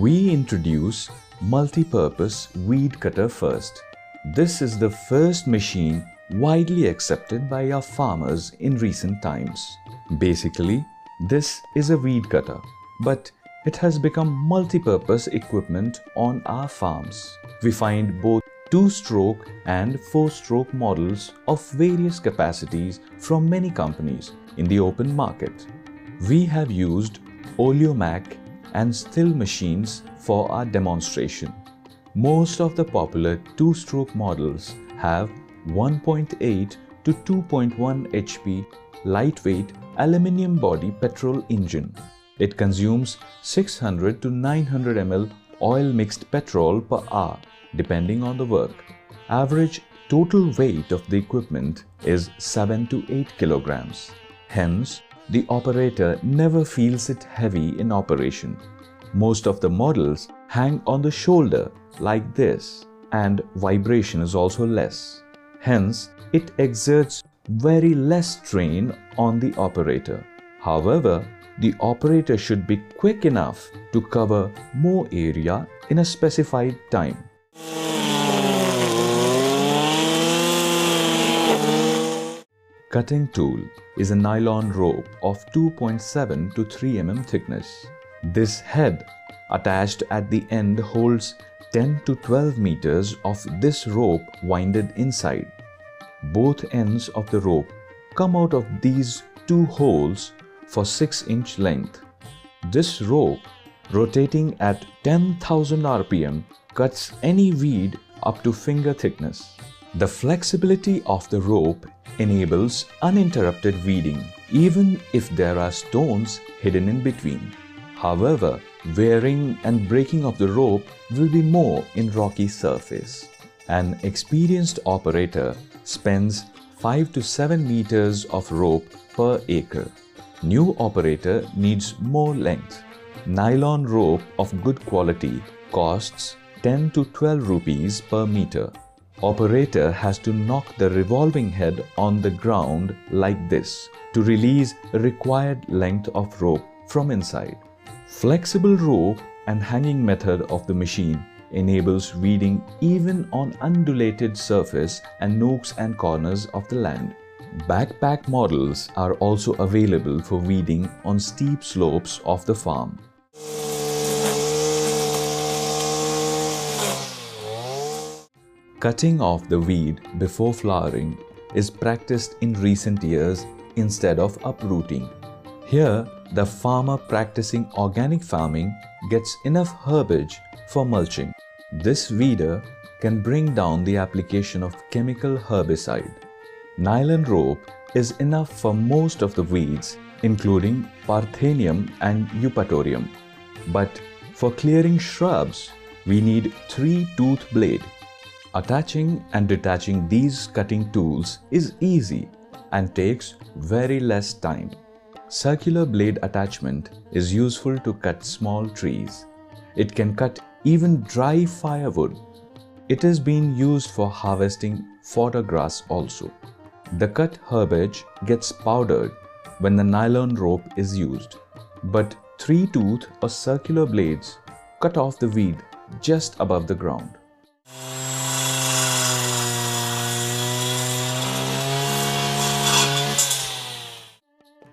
We introduce multi-purpose weed cutter first. This is the first machine widely accepted by our farmers in recent times. Basically, this is a weed cutter, but it has become multi-purpose equipment on our farms. We find both 2-stroke and 4-stroke models of various capacities from many companies in the open market. We have used oleomac and still machines for our demonstration. Most of the popular 2-stroke models have 1.8 to 2.1 HP lightweight aluminum body petrol engine. It consumes 600 to 900 ml oil mixed petrol per hour depending on the work. Average total weight of the equipment is 7 to 8 kilograms. Hence, the operator never feels it heavy in operation. Most of the models hang on the shoulder like this, and vibration is also less. Hence, it exerts very less strain on the operator. However, the operator should be quick enough to cover more area in a specified time. Cutting tool is a nylon rope of 2.7 to 3 mm thickness. This head attached at the end holds 10 to 12 meters of this rope winded inside. Both ends of the rope come out of these two holes for 6-inch length. This rope, rotating at 10,000 RPM, cuts any weed up to finger thickness. The flexibility of the rope enables uninterrupted weeding, even if there are stones hidden in between. However, wearing and breaking of the rope will be more in rocky surface. An experienced operator spends 5 to 7 meters of rope per acre. New operator needs more length. Nylon rope of good quality costs 10 to 12 rupees per meter. Operator has to knock the revolving head on the ground like this to release required length of rope from inside. Flexible rope and hanging method of the machine enables weeding even on undulated surface and nooks and corners of the land. Backpack models are also available for weeding on steep slopes of the farm. Cutting off the weed before flowering is practiced in recent years instead of uprooting. Here, the farmer practicing organic farming gets enough herbage for mulching. This weeder can bring down the application of chemical herbicide. Nylon rope is enough for most of the weeds, including Parthenium and Eupatorium. But for clearing shrubs, we need 3-tooth blade. Attaching and detaching these cutting tools is easy and takes very less time. Circular blade attachment is useful to cut small trees. It can cut even dry firewood. It is being used for harvesting fodder grass also. The cut herbage gets powdered when the nylon rope is used, but 3-tooth or circular blades cut off the weed just above the ground.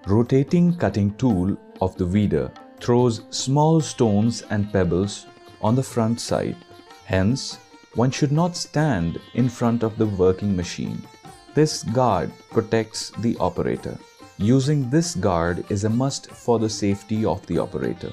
Rotating cutting tool of the weeder throws small stones and pebbles on the front side. Hence, one should not stand in front of the working machine. This guard protects the operator. Using this guard is a must for the safety of the operator.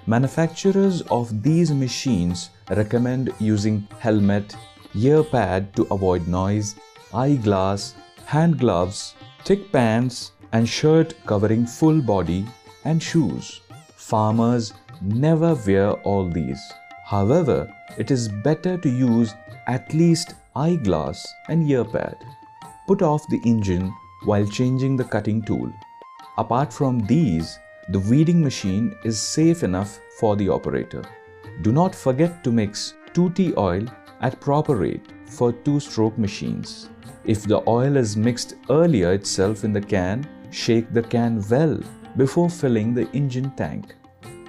Manufacturers of these machines recommend using helmet, ear pad to avoid noise, eyeglass, hand gloves, thick pants, and shirt covering full body, and shoes. Farmers never wear all these. However, it is better to use at least eyeglass and ear pad. Put off the engine while changing the cutting tool. Apart from these, the weeding machine is safe enough for the operator. Do not forget to mix 2T oil at proper rate for 2-stroke machines. If the oil is mixed earlier itself in the can, shake the can well before filling the engine tank.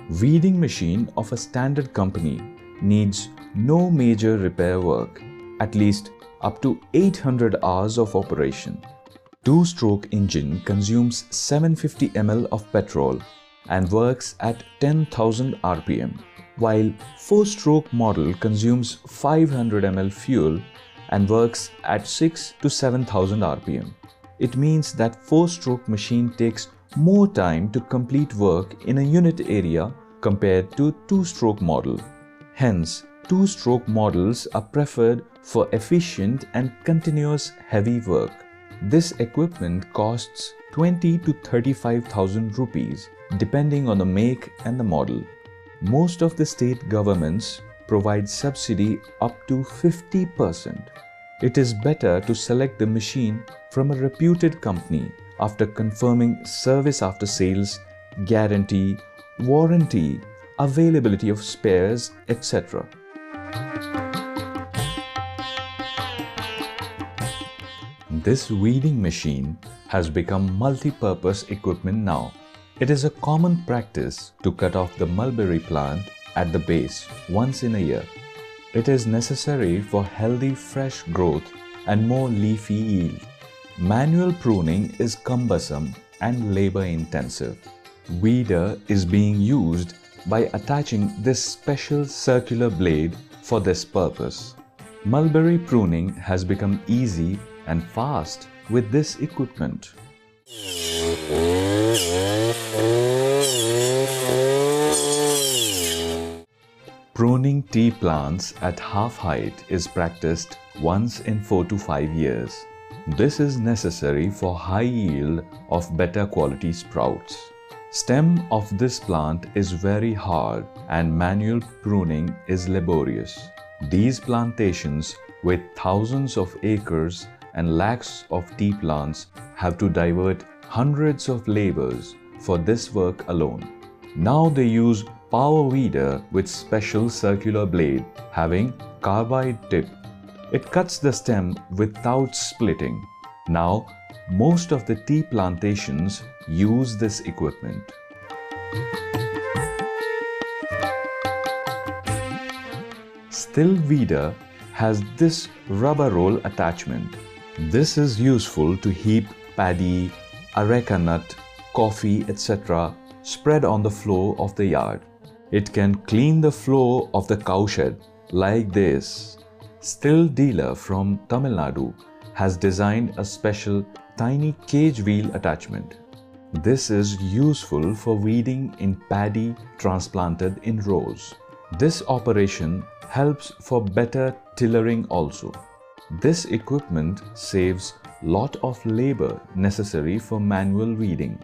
Weeding machine of a standard company needs no major repair work, at least up to 800 hours of operation. Two-stroke engine consumes 750 ml of petrol and works at 10,000 rpm, while four-stroke model consumes 500 ml fuel and works at 6 to 7,000 rpm. It means that four-stroke machine takes more time to complete work in a unit area compared to two-stroke model. Hence, two-stroke models are preferred for efficient and continuous heavy work. This equipment costs 20 to 35,000 rupees depending on the make and the model. Most of the state governments provide subsidy up to 50%. It is better to select the machine from a reputed company after confirming service after sales, guarantee, warranty, availability of spares, etc. This weeding machine has become multi-purpose equipment now. It is a common practice to cut off the mulberry plant at the base once in a year. It is necessary for healthy fresh growth and more leafy yield. Manual pruning is cumbersome and labor-intensive. Weeder is being used by attaching this special circular blade for this purpose. Mulberry pruning has become easy and fast with this equipment. Pruning tea plants at half height is practiced once in 4 to 5 years. This is necessary for high yield of better quality sprouts. Stem of this plant is very hard and manual pruning is laborious. These plantations with thousands of acres and lakhs of tea plants have to divert hundreds of laborers for this work alone. Now they use power weeder with special circular blade having carbide tip. It cuts the stem without splitting. Now, most of the tea plantations use this equipment. Still weeder has this rubber roll attachment. This is useful to heap paddy, areca nut, coffee, etc. spread on the floor of the yard. It can clean the floor of the cowshed like this. Still dealer from Tamil Nadu has designed a special tiny cage wheel attachment. This is useful for weeding in paddy transplanted in rows. This operation helps for better tillering also. This equipment saves lot of labor necessary for manual weeding.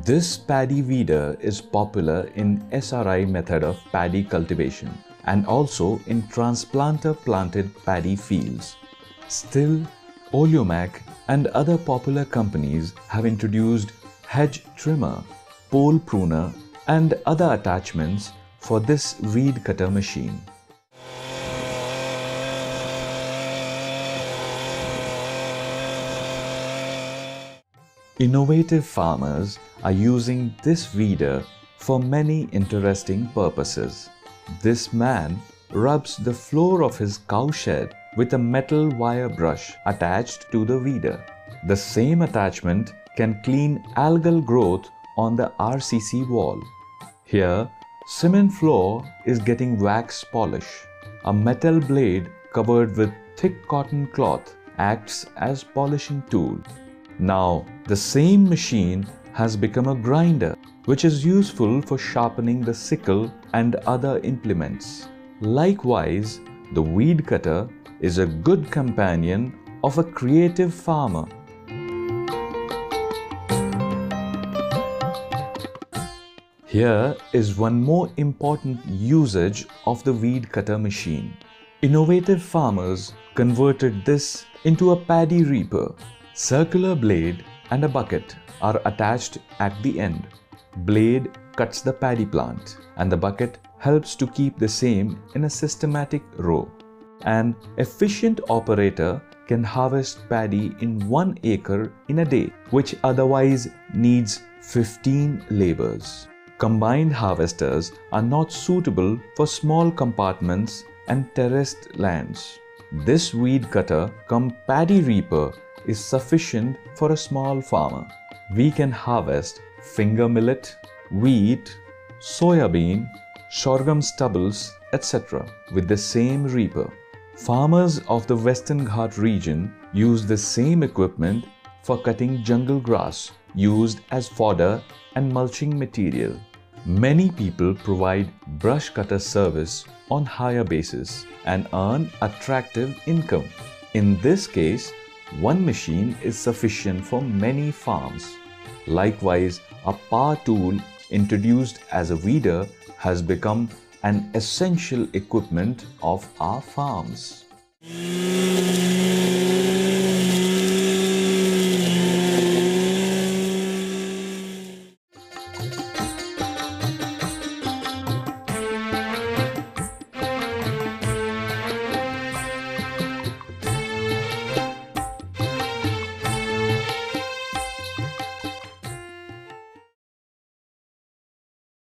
This paddy weeder is popular in SRI method of paddy cultivation and also in transplanter planted paddy fields. Still, Oleomac and other popular companies have introduced hedge trimmer, pole pruner and other attachments for this weed cutter machine. Innovative farmers are using this weeder for many interesting purposes. This man rubs the floor of his cowshed with a metal wire brush attached to the weeder. The same attachment can clean algal growth on the RCC wall. Here, cement floor is getting wax polish. A metal blade covered with thick cotton cloth acts as polishing tool. Now, the same machine has become a grinder, which is useful for sharpening the sickle and other implements. Likewise, the weed cutter is a good companion of a creative farmer. Here is one more important usage of the weed cutter machine. Innovative farmers converted this into a paddy reaper. Circular blade and a bucket are attached at the end. Blade cuts the paddy plant and the bucket helps to keep the same in a systematic row. An efficient operator can harvest paddy in 1 acre in a day, which otherwise needs 15 laborers. Combined harvesters are not suitable for small compartments and terraced lands. This weed cutter cum paddy reaper is sufficient for a small farmer. We can harvest finger millet, wheat, soya bean, sorghum stubbles, etc. with the same reaper. Farmers of the Western Ghat region use the same equipment for cutting jungle grass used as fodder and mulching material. Many people provide brush cutter service on hire basis and earn attractive income. In this case, one machine is sufficient for many farms. Likewise, a power tool introduced as a weeder has become an essential equipment of our farms.